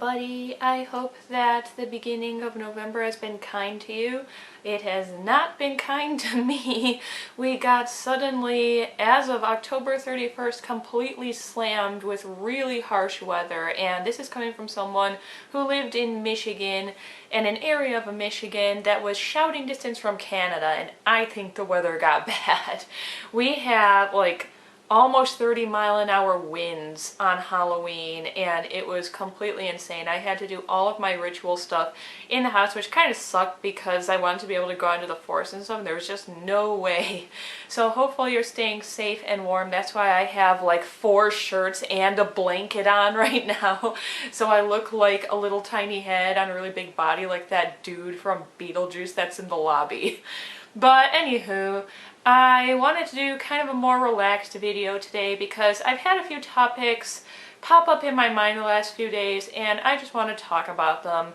everybody! I hope that the beginning of November has been kind to you. It has not been kind to me. We got suddenly, as of October 31st, completely slammed with really harsh weather, and this is coming from someone who lived in Michigan, in an area of Michigan that was shouting distance from Canada, and I think the weather got bad. We have like almost 30-mile-an-hour winds on Halloween, and it was completely insane. I had to do all of my ritual stuff in the house, which kind of sucked because I wanted to be able to go out into the forest and stuff, and there was just no way. So hopefully you're staying safe and warm. That's why I have like 4 shirts and a blanket on right now. So I look like a little tiny head on a really big body, like that dude from Beetlejuice that's in the lobby. But anywho, I wanted to do kind of a more relaxed video today because I've had a few topics pop up in my mind the last few days and I just want to talk about them.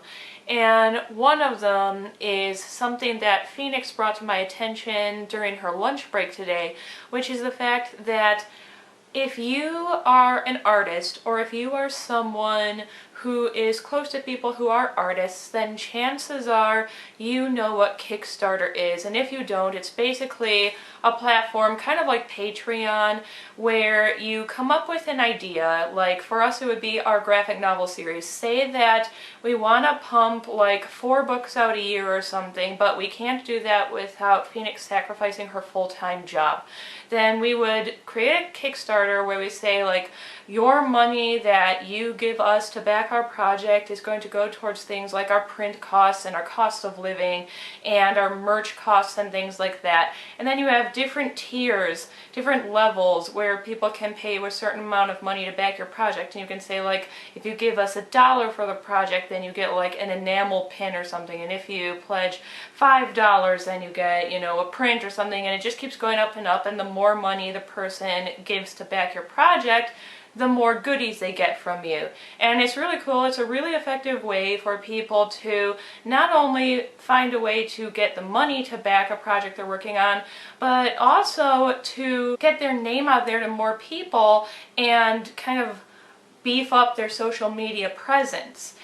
And one of them is something that Phoenix brought to my attention during her lunch break today, which is the fact that if you are an artist or if you are someone who is close to people who are artists, then chances are you know what Kickstarter is. And if you don't, it's basically a platform kind of like Patreon where you come up with an idea. Like for us it would be our graphic novel series. Say that we want to pump like 4 books out a year or something, but we can't do that without Phoenix sacrificing her full-time job. Then we would create a Kickstarter where we say like, your money that you give us to back our project is going to go towards things like our print costs and our cost of living and our merch costs and things like that. And then you have different tiers, different levels where people can pay a certain amount of money to back your project. And you can say like, if you give us $1 for the project, then you get like an enamel pin or something. And if you pledge $5, then you get, you know, a print or something. And it just keeps going up and up. And the more money the person gives to back your project, the more goodies they get from you. And it's really cool. It's a really effective way for people to not only find a way to get the money to back a project they're working on, but also to get their name out there to more people and kind of beef up their social media presence.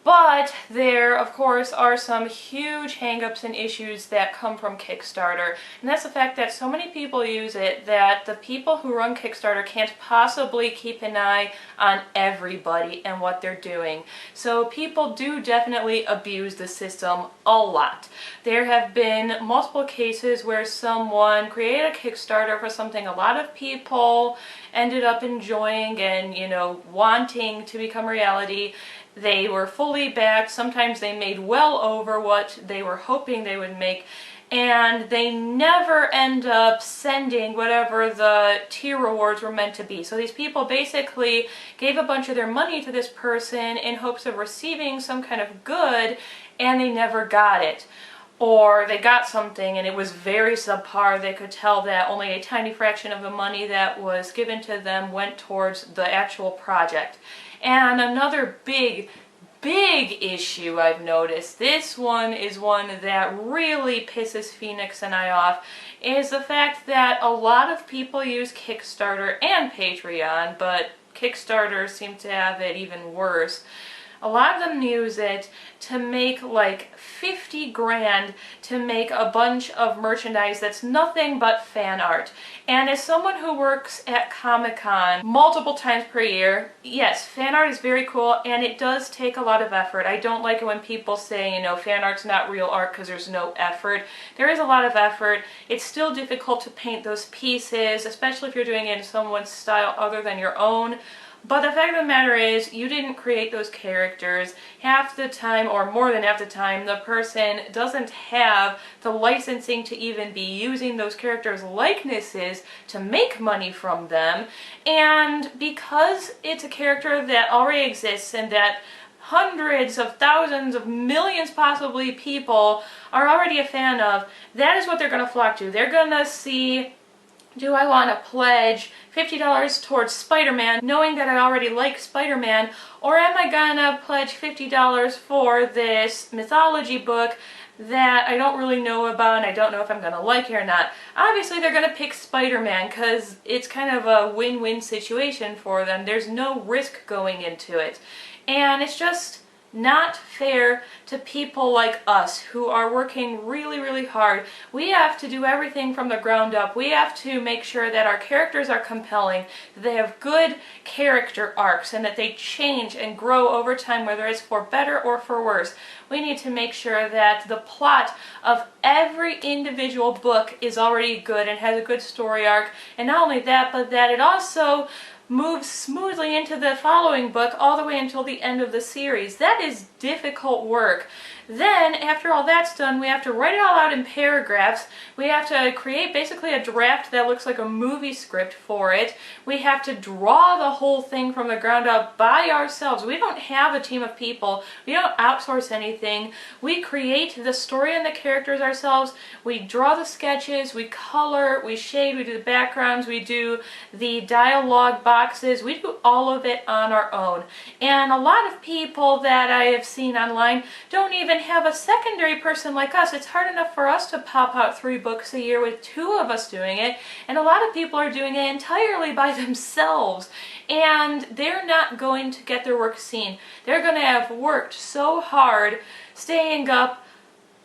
But there, of course, are some huge hang-ups and issues that come from Kickstarter, and that's the fact that so many people use it that the people who run Kickstarter can't possibly keep an eye on everybody and what they're doing. So people do definitely abuse the system a lot. There have been multiple cases where someone created a Kickstarter for something a lot of people ended up enjoying and, you know, wanting to become reality. They were fully backed. Sometimes they made well over what they were hoping they would make, and they never end up sending whatever the tier rewards were meant to be. So these people basically gave a bunch of their money to this person in hopes of receiving some kind of good, and they never got it. Or they got something and it was very subpar. They could tell that only a tiny fraction of the money that was given to them went towards the actual project. And another big issue I've noticed, this one is one that really pisses Phoenix and I off, is the fact that a lot of people use Kickstarter and Patreon, but Kickstarter seems to have it even worse. A lot of them use it to make like 50 grand to make a bunch of merchandise that's nothing but fan art. And as someone who works at Comic-Con multiple times per year, yes, fan art is very cool and it does take a lot of effort. I don't like it when people say, you know, fan art's not real art because there's no effort. There is a lot of effort. It's still difficult to paint those pieces, especially if you're doing it in someone's style other than your own. But the fact of the matter is, you didn't create those characters. Half the time, or more than half the time, the person doesn't have the licensing to even be using those characters' likenesses to make money from them. And because it's a character that already exists and that hundreds of thousands of millions possibly people are already a fan of, that is what they're going to flock to. They're going to see, do I want to pledge $50 towards Spider-Man knowing that I already like Spider-Man, or am I gonna pledge $50 for this mythology book that I don't really know about and I don't know if I'm gonna like it or not? Obviously they're gonna pick Spider-Man because it's kind of a win-win situation for them. There's no risk going into it. And it's just not fair to people like us who are working really, really hard. We have to do everything from the ground up. We have to make sure that our characters are compelling, that they have good character arcs, and that they change and grow over time, whether it's for better or for worse. We need to make sure that the plot of every individual book is already good and has a good story arc. And not only that, but that it also moves smoothly into the following book all the way until the end of the series. That is difficult work. Then, after all that's done, we have to write it all out in paragraphs. We have to create basically a draft that looks like a movie script for it. We have to draw the whole thing from the ground up by ourselves. We don't have a team of people. We don't outsource anything. We create the story and the characters ourselves. We draw the sketches, we color, we shade, we do the backgrounds, we do the dialogue boxes. We do all of it on our own. And a lot of people that I have seen online don't even have a secondary person like us. It's hard enough for us to pop out 3 books a year with 2 of us doing it, and a lot of people are doing it entirely by themselves, and they're not going to get their work seen. They're going to have worked so hard, staying up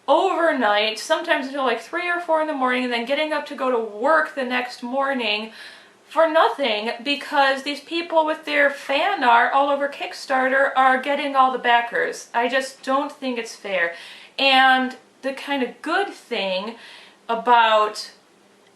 overnight, sometimes until like 3 or 4 in the morning, and then getting up to go to work the next morning for nothing, because these people with their fan art all over Kickstarter are getting all the backers. I just don't think it's fair. And the kind of good thing about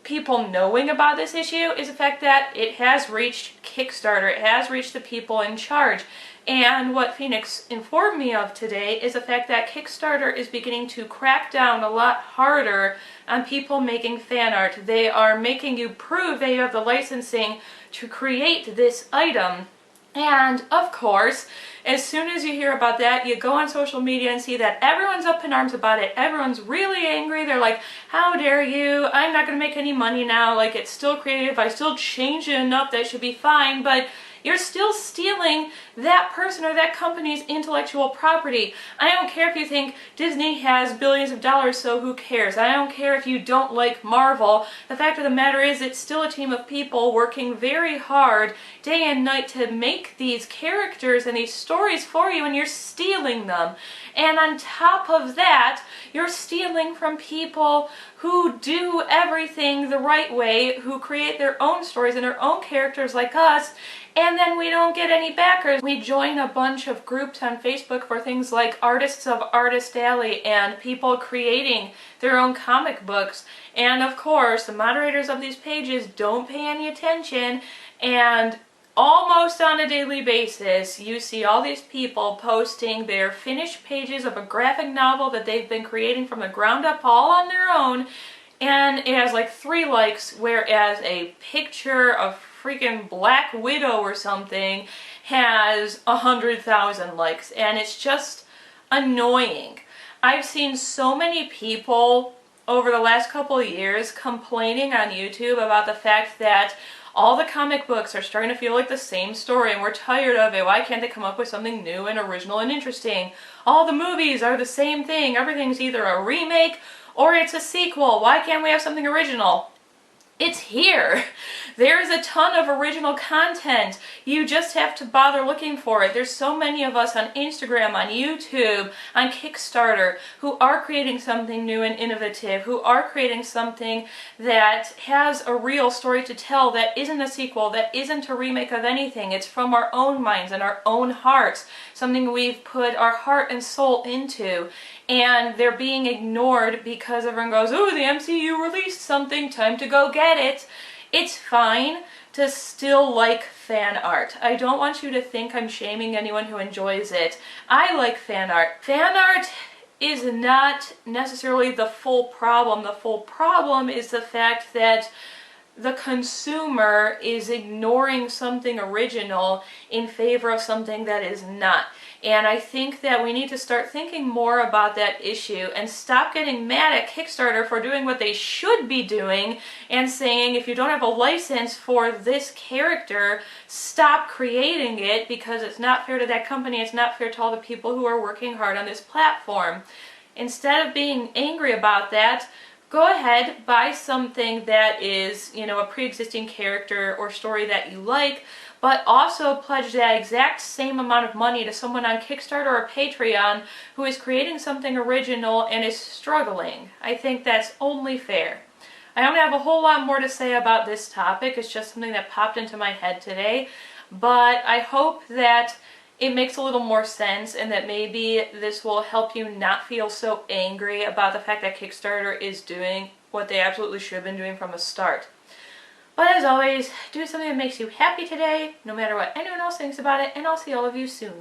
people knowing about this issue is the fact that it has reached Kickstarter. It has reached the people in charge. And what Phoenix informed me of today is the fact that Kickstarter is beginning to crack down a lot harder on people making fan art. They are making you prove that you have the licensing to create this item. And of course, as soon as you hear about that, you go on social media and see that everyone's up in arms about it. Everyone's really angry. They're like, how dare you? I'm not going to make any money now. Like, it's still creative. I still changed it enough that it should be fine. But you're still stealing that person or that company's intellectual property. I don't care if you think Disney has billions of dollars, so who cares? I don't care if you don't like Marvel. The fact of the matter is, it's still a team of people working very hard day and night to make these characters and these stories for you, and you're stealing them. And on top of that, you're stealing from people who do everything the right way, who create their own stories and their own characters like us, and then we don't get any backers. We join a bunch of groups on Facebook for things like Artists of Artist Alley and people creating their own comic books. And of course, the moderators of these pages don't pay any attention, and almost on a daily basis, you see all these people posting their finished pages of a graphic novel that they've been creating from the ground up all on their own, and it has like 3 likes, whereas a picture of freaking Black Widow or something has 100,000 likes, and it's just annoying. I've seen so many people over the last couple of years complaining on YouTube about the fact that all the comic books are starting to feel like the same story and we're tired of it. Why can't they come up with something new and original and interesting? All the movies are the same thing. Everything's either a remake or it's a sequel. Why can't we have something original? It's here. There's a ton of original content. You just have to bother looking for it. There's so many of us on Instagram, on YouTube, on Kickstarter who are creating something new and innovative, who are creating something that has a real story to tell, that isn't a sequel, that isn't a remake of anything. It's from our own minds and our own hearts, something we've put our heart and soul into. And they're being ignored because everyone goes, oh, the MCU released something, time to go get it. It's fine to still like fan art. I don't want you to think I'm shaming anyone who enjoys it. I like fan art. Fan art is not necessarily the full problem. The full problem is the fact that the consumer is ignoring something original in favor of something that is not. And I think that we need to start thinking more about that issue and stop getting mad at Kickstarter for doing what they should be doing and saying, if you don't have a license for this character, stop creating it because it's not fair to that company, it's not fair to all the people who are working hard on this platform. Instead of being angry about that, go ahead, buy something that is, a pre-existing character or story that you like, but also pledge that exact same amount of money to someone on Kickstarter or Patreon who is creating something original and is struggling. I think that's only fair. I don't have a whole lot more to say about this topic. It's just something that popped into my head today. But I hope that it makes a little more sense and that maybe this will help you not feel so angry about the fact that Kickstarter is doing what they absolutely should have been doing from the start. But as always, do something that makes you happy today, no matter what anyone else thinks about it, and I'll see all of you soon.